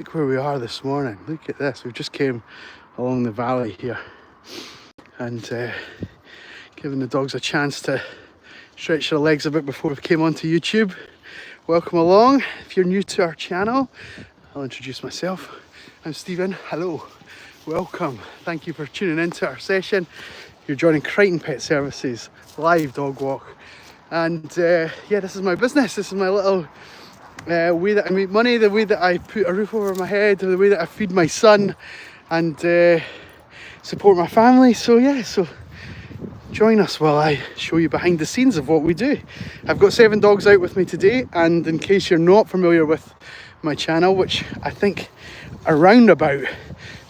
Look where we are this morning. Look at this. We just came along the valley here and giving the dogs a chance to stretch their legs a bit before we came onto YouTube. Welcome along. If you're new to our channel, I'll introduce myself. I'm Stephen. Hello. Welcome. Thank you for tuning into our session. You're joining Crighton Pet Services live dog walk. And yeah, this is my business. This is my little way that I make money, the way that I put a roof over my head, the way that I feed my son and support my family. So yeah, so join us while I show you behind the scenes of what we do. I've got 7 dogs out with me today, and in case you're not familiar with my channel, which I think around about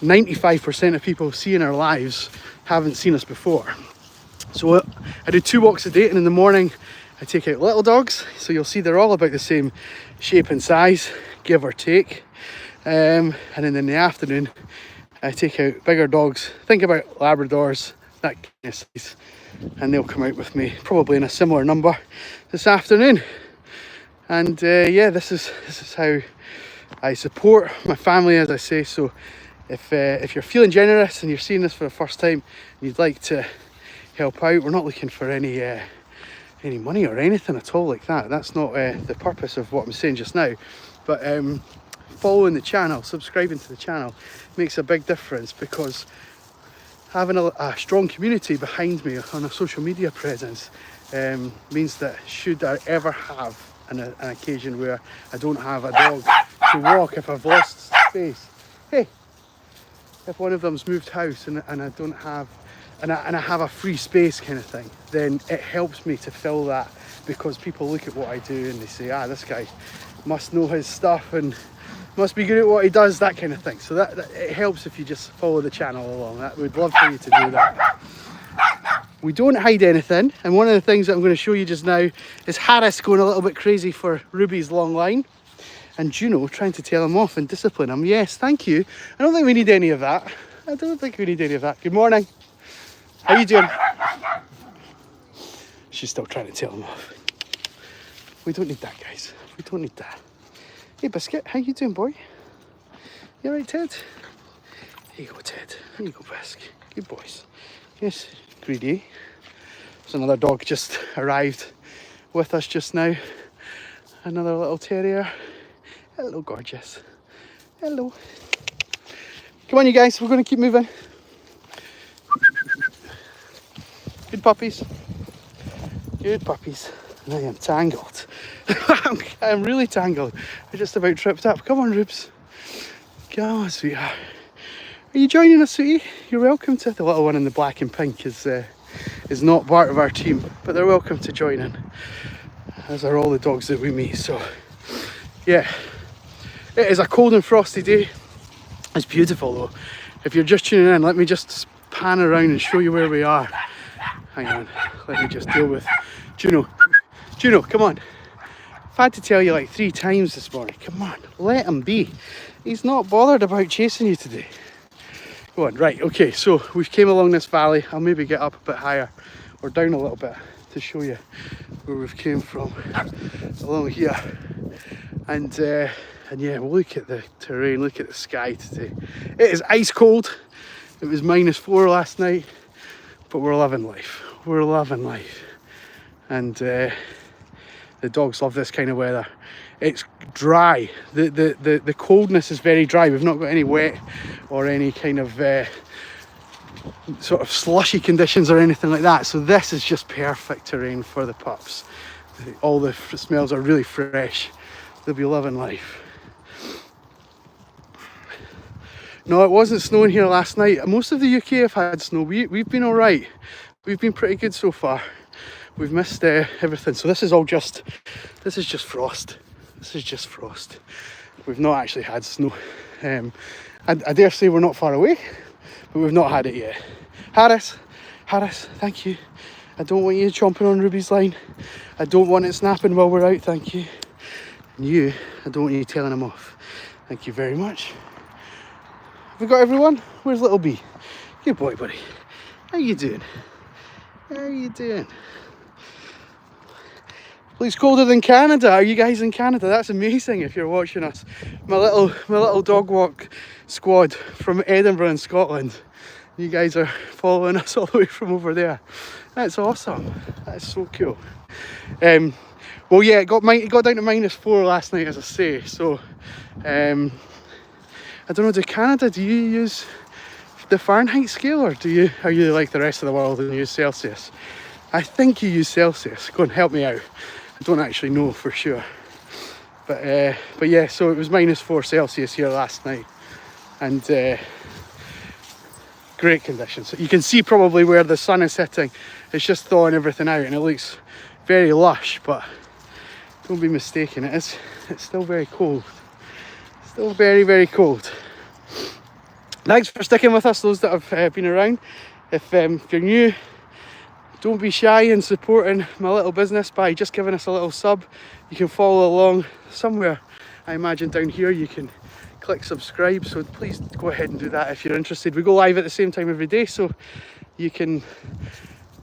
95% of people see in our lives haven't seen us before. So I do 2 walks a day, and in the morning I take out little dogs, so you'll see they're all about the same shape and size, give or take. And then in the afternoon, I take out bigger dogs, think about Labradors, that kind of size, and they'll come out with me, probably in a similar number this afternoon. And yeah, this is how I support my family, as I say. So if you're feeling generous and you're seeing this for the first time and you'd like to help out, we're not looking for any money or anything at all like that. That's not the purpose of what I'm saying just now. But following the channel, subscribing to the channel makes a big difference, because having a strong community behind me on a social media presence means that should I ever have an occasion where I don't have a dog to walk, if I've lost space, hey, if one of them's moved house and I don't have and I have a free space kind of thing, then it helps me to fill that, because people look at what I do and they say, this guy must know his stuff and must be good at what he does, that kind of thing. So that it helps if you just follow the channel along. We'd love for you to do that. We don't hide anything, and one of the things that I'm going to show you just now is Harris going a little bit crazy for Ruby's long line, and Juno trying to tell him off and discipline him. Yes, thank you. I don't think we need any of that. I don't think we need any of that. Good morning. How you doing? She's still trying to tell him off. We don't need that, guys. We don't need that. Hey, Biscuit, how you doing, boy? You alright, Ted? Here you go, Ted. Here you go, Biscuit. Good boys. Yes, Greedy. There's another dog just arrived with us just now. Another little terrier. Hello, gorgeous. Hello. Come on, you guys. We're going to keep moving. Good puppies. Good puppies. And I am tangled. I'm really tangled. I just about tripped up. Come on, Rubes. Come on, sweetheart. Are you joining us, sweetie? You're welcome to. The little one in the black and pink is not part of our team, but they're welcome to join in, as are all the dogs that we meet. So, yeah. It is a cold and frosty day. It's beautiful, though. If you're just tuning in, let me just pan around and show you where we are. Hang on, let me just deal with Juno. Juno, come on. I've had to tell you like 3 times this morning. Come on, let him be. He's not bothered about chasing you today. Go on, right, okay, so we've came along this valley. I'll maybe get up a bit higher or down a little bit to show you where we've came from along here. And yeah, we'll look at the terrain, look at the sky today. It is ice cold. It was -4 last night. But we're loving life. We're loving life. And the dogs love this kind of weather. It's dry. The coldness is very dry. We've not got any wet or any kind of sort of slushy conditions or anything like that. So this is just perfect terrain for the pups. All the smells are really fresh. They'll be loving life. No, it wasn't snowing here last night. Most of the UK have had snow. We've been all right. We've been pretty good so far. We've missed everything. So this is just frost. This is just frost. We've not actually had snow. I dare say we're not far away, but we've not had it yet. Harris, thank you. I don't want you chomping on Ruby's line. I don't want it snapping while we're out, thank you. And you, I don't want you telling him off. Thank you very much. Have we got everyone? Where's little B? Good boy, buddy. How you doing? How you doing? Looks colder than Canada. Are you guys in Canada? That's amazing if you're watching us. My little dog walk squad from Edinburgh in Scotland. You guys are following us all the way from over there. That's awesome. That's so cool. Well, yeah, it got down to -4 last night, as I say. So, I don't know. Do you use the Fahrenheit scale, or are you like the rest of the world and use Celsius? I think you use Celsius. Go and help me out. I don't actually know for sure. But yeah, so it was -4 Celsius here last night, and great conditions. You can see probably where the sun is hitting. It's just thawing everything out, and it looks very lush. But don't be mistaken, it's still very cold. Still very, very cold. Thanks for sticking with us, those that have been around. If you're new, don't be shy in supporting my little business by just giving us a little sub. You can follow along somewhere. I imagine down here you can click subscribe, so please go ahead and do that if you're interested. We go live at the same time every day, so you can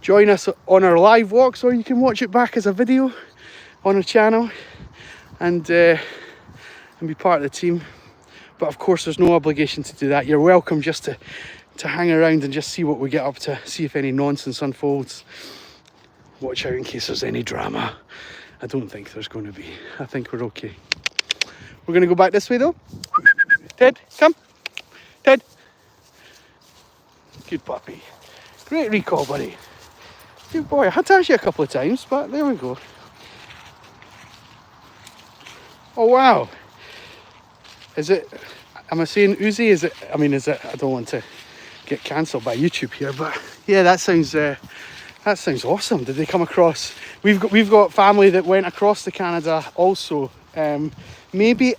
join us on our live walks, or you can watch it back as a video on our channel and be part of the team. But of course there's no obligation to do that. You're welcome just to hang around and just see what we get up to, see if any nonsense unfolds. Watch out in case there's any drama. I don't think there's going to be. I think we're okay. We're going to go back this way though. Ted, come. Ted. Good puppy. Great recall, buddy. Good boy. I had to ask you a couple of times, but there we go. Oh wow. Is it, am I saying Uzi? Is it, I don't want to get cancelled by YouTube here, but yeah, that sounds awesome. Did they come across? We've got family that went across to Canada also. Maybe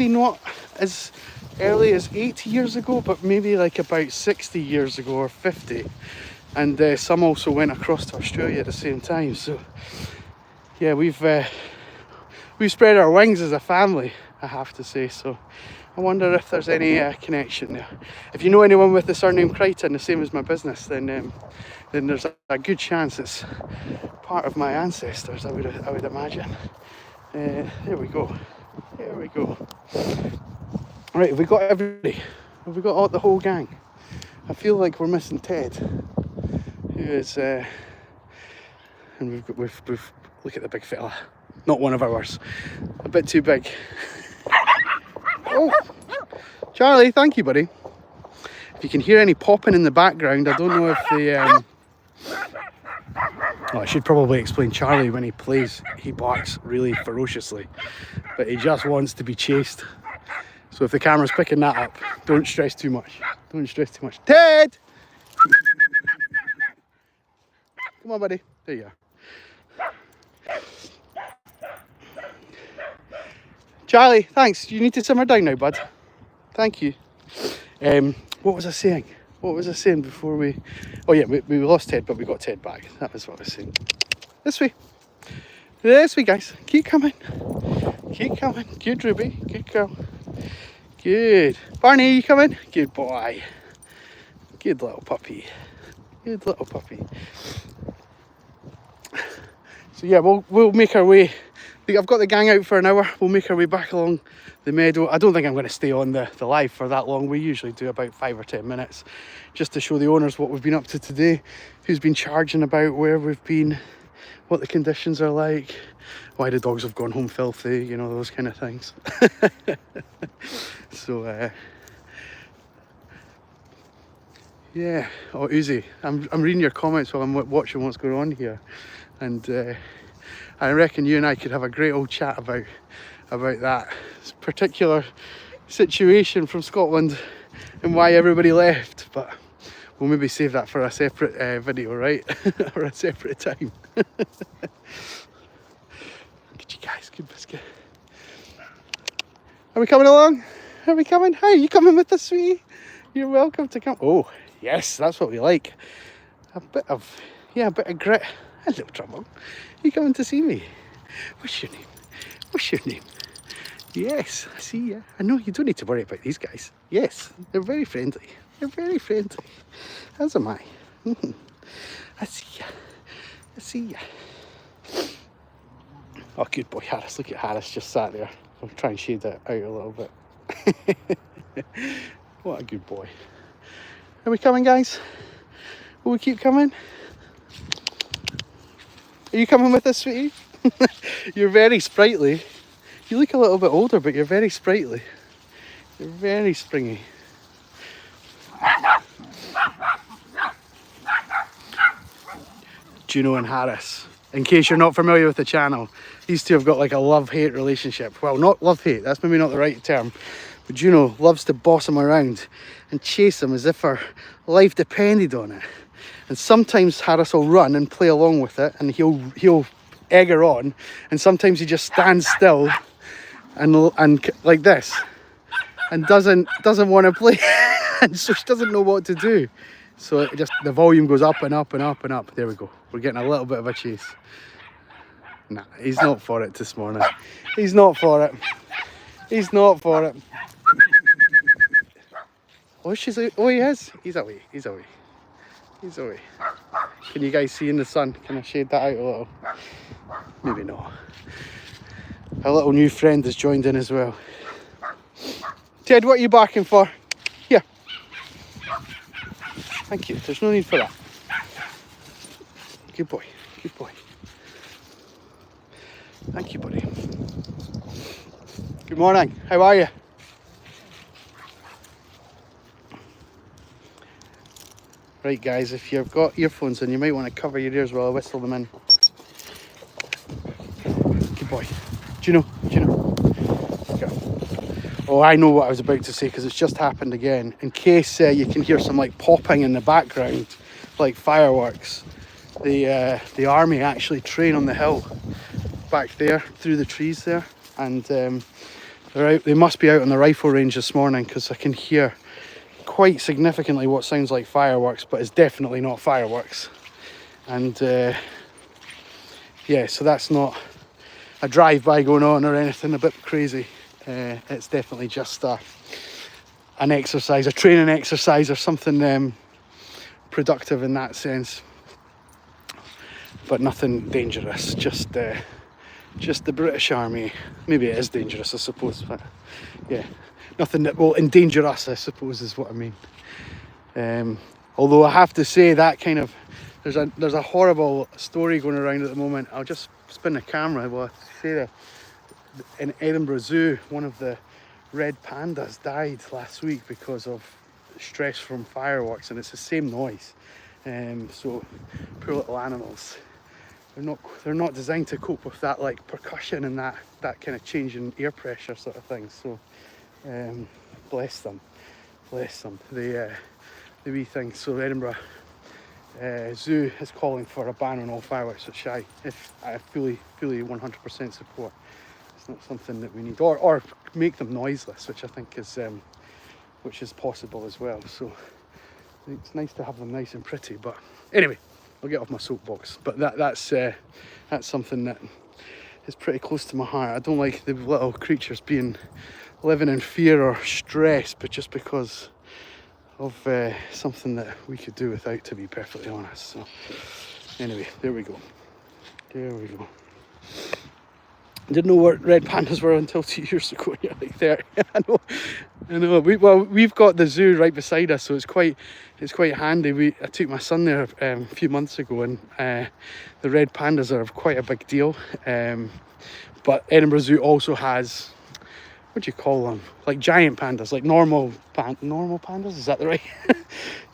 not as early as 80 years ago, but maybe like about 60 years ago or 50. And some also went across to Australia at the same time. So yeah, we've spread our wings as a family, I have to say. So I wonder if there's any connection there. If you know anyone with the surname Crighton, the same as my business, then there's a good chance it's part of my ancestors, I would imagine. There we go. There we go. Right, have we got everybody? Have we got the whole gang? I feel like we're missing Ted, who is, and we've look at the big fella. Not one of ours. A bit too big. Oh, Charlie, thank you, buddy. If you can hear any popping in the background, I don't know if the... Oh, I should probably explain. Charlie, when he plays, he barks really ferociously, but he just wants to be chased. So if the camera's picking that up, don't stress too much. Don't stress too much. Ted! Come on, buddy. There you are. Charlie, thanks. You need to simmer down now, bud. Thank you. What was I saying? What was I saying before we... Oh yeah, we lost Ted, but we got Ted back. That was what I was saying. This way. This way, guys. Keep coming. Keep coming. Good, Ruby. Good girl. Good. Barney, you coming? Good boy. Good little puppy. Good little puppy. So yeah, we'll make our way. I've got the gang out for an hour. We'll make our way back along the meadow. I don't think I'm going to stay on the live for that long. We usually do about 5 or 10 minutes just to show the owners what we've been up to today, who's been charging about, where we've been, what the conditions are like, why the dogs have gone home filthy, you know, those kind of things. So yeah. Oh, Uzi, I'm reading your comments while I'm watching what's going on here, and I reckon you and I could have a great old chat about that particular situation from Scotland and why everybody left, but we'll maybe save that for a separate video, right? Or a separate time. Look at you guys, good biscuit. Are we coming along? Are we coming? Hi, you coming with us, sweetie? You're welcome to come. Oh, yes, that's what we like. A bit of grit. Hello, Trouble. You coming to see me? What's your name? What's your name? Yes, I see ya. I know you don't need to worry about these guys. Yes, they're very friendly. They're very friendly. As am I. I see ya. I see ya. Oh, good boy, Harris. Look at Harris just sat there. I'll try and shade that out a little bit. What a good boy. Are we coming, guys? Will we keep coming? Are you coming with us, sweetie? You're very sprightly. You look a little bit older, but you're very sprightly. You're very springy. Juno and Harris. In case you're not familiar with the channel, these two have got like a love-hate relationship. Well, not love-hate, that's maybe not the right term. But Juno loves to boss him around and chase him as if her life depended on it. And sometimes Harris will run and play along with it, and he'll egg her on. And sometimes he just stands still and like this, and doesn't want to play. And so she doesn't know what to do. So it just, the volume goes up and up and up and up. There we go. We're getting a little bit of a chase. Nah, he's not for it this morning. He's not for it. He's not for it. Oh, he is. He's away. He's away. He's away. Can you guys see in the sun? Can I shade that out a little? Maybe not. A little new friend has joined in as well. Ted, what are you barking for? Here. Thank you. There's no need for that. Good boy. Good boy. Thank you, buddy. Good morning. How are you? Right, guys, if you've got earphones in, you might want to cover your ears while I whistle them in. Good boy. Juno. Oh, I know what I was about to say because it's just happened again. In case you can hear some like popping in the background, like fireworks. The army actually train on the hill back there through the trees there, and they're out. They must be out on the rifle range this morning because I can hear quite significantly what sounds like fireworks, but it's definitely not fireworks. And yeah, so that's not a drive-by going on or anything a bit crazy. It's definitely just an exercise, a training exercise or something productive in that sense, but nothing dangerous. Just the British Army. Maybe it is dangerous, I suppose, but yeah, nothing that will endanger us, I suppose, is what I mean. Although I have to say that kind of, there's a horrible story going around at the moment. I'll just spin the camera while I say that. In Edinburgh Zoo, one of the red pandas died last week because of stress from fireworks, and it's the same noise. So poor little animals. They're not designed to cope with that like percussion and that kind of change in air pressure sort of thing. So bless them. The wee thing. So Edinburgh Zoo is calling for a ban on all fireworks, which I fully 100% support. It's not something that we need, or make them noiseless, which I think is possible as well. So it's nice to have them nice and pretty. But anyway, I'll get off my soapbox. But that's something that is pretty close to my heart. I don't like the little creatures living in fear or stress, but just because of something that we could do without, to be perfectly honest. So anyway, there we go. Didn't know what red pandas were until 2 years ago. You're like 30. I know. We've got the zoo right beside us, so it's quite handy. I took my son there a few months ago, and the red pandas are quite a big deal. But Edinburgh Zoo also has, what do you call them? Like giant pandas, like normal pandas. Is that the right?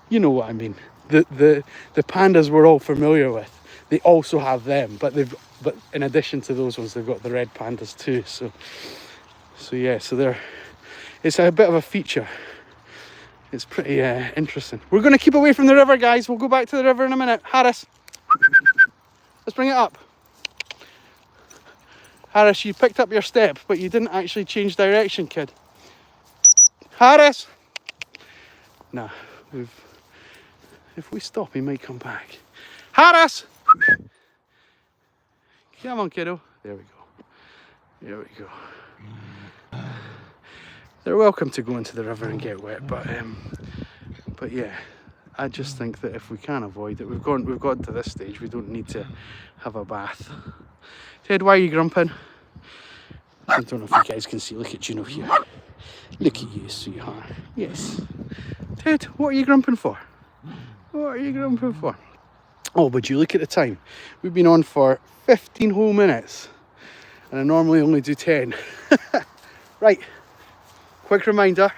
You know what I mean. The pandas we're all familiar with. They also have them, but in addition to those ones, they've got the red pandas too. So yeah, it's a bit of a feature. It's pretty interesting. We're going to keep away from the river, guys. We'll go back to the river in a minute. Harris, let's bring it up. Harris, you picked up your step, but you didn't actually change direction, kid. Harris! Nah, if we stop, he might come back. Harris! Come on, kiddo. There we go. They're welcome to go into the river and get wet, but yeah, I just think that if we can avoid it, we've gotten to this stage, we don't need to have a bath. Ted, why are you grumping? I don't know if you guys can see. Look at Juno here. Look at you, sweetheart. Yes. Ted, what are you grumping for? What are you grumping for? Oh, would you look at the time? We've been on for 15 whole minutes. And I normally only do 10. Right. Quick reminder.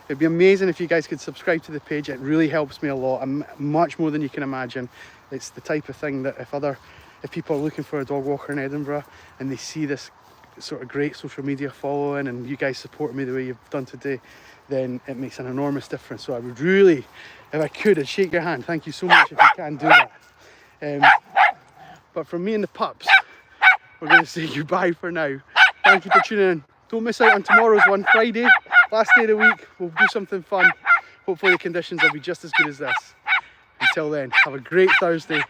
It'd be amazing if you guys could subscribe to the page. It really helps me a lot, much more than you can imagine. It's the type of thing that if people are looking for a dog walker in Edinburgh and they see this sort of great social media following and you guys support me the way you've done today, then it makes an enormous difference. So I would really, if I could, I'd shake your hand. Thank you so much if you can do that. But from me and the pups, we're going to say goodbye for now. Thank you for tuning in. Don't miss out on tomorrow's one, Friday, last day of the week. We'll do something fun. Hopefully the conditions will be just as good as this. Until then, have a great Thursday.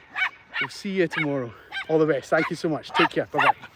We'll see you tomorrow. All the best. Thank you so much. Take care. Bye-bye.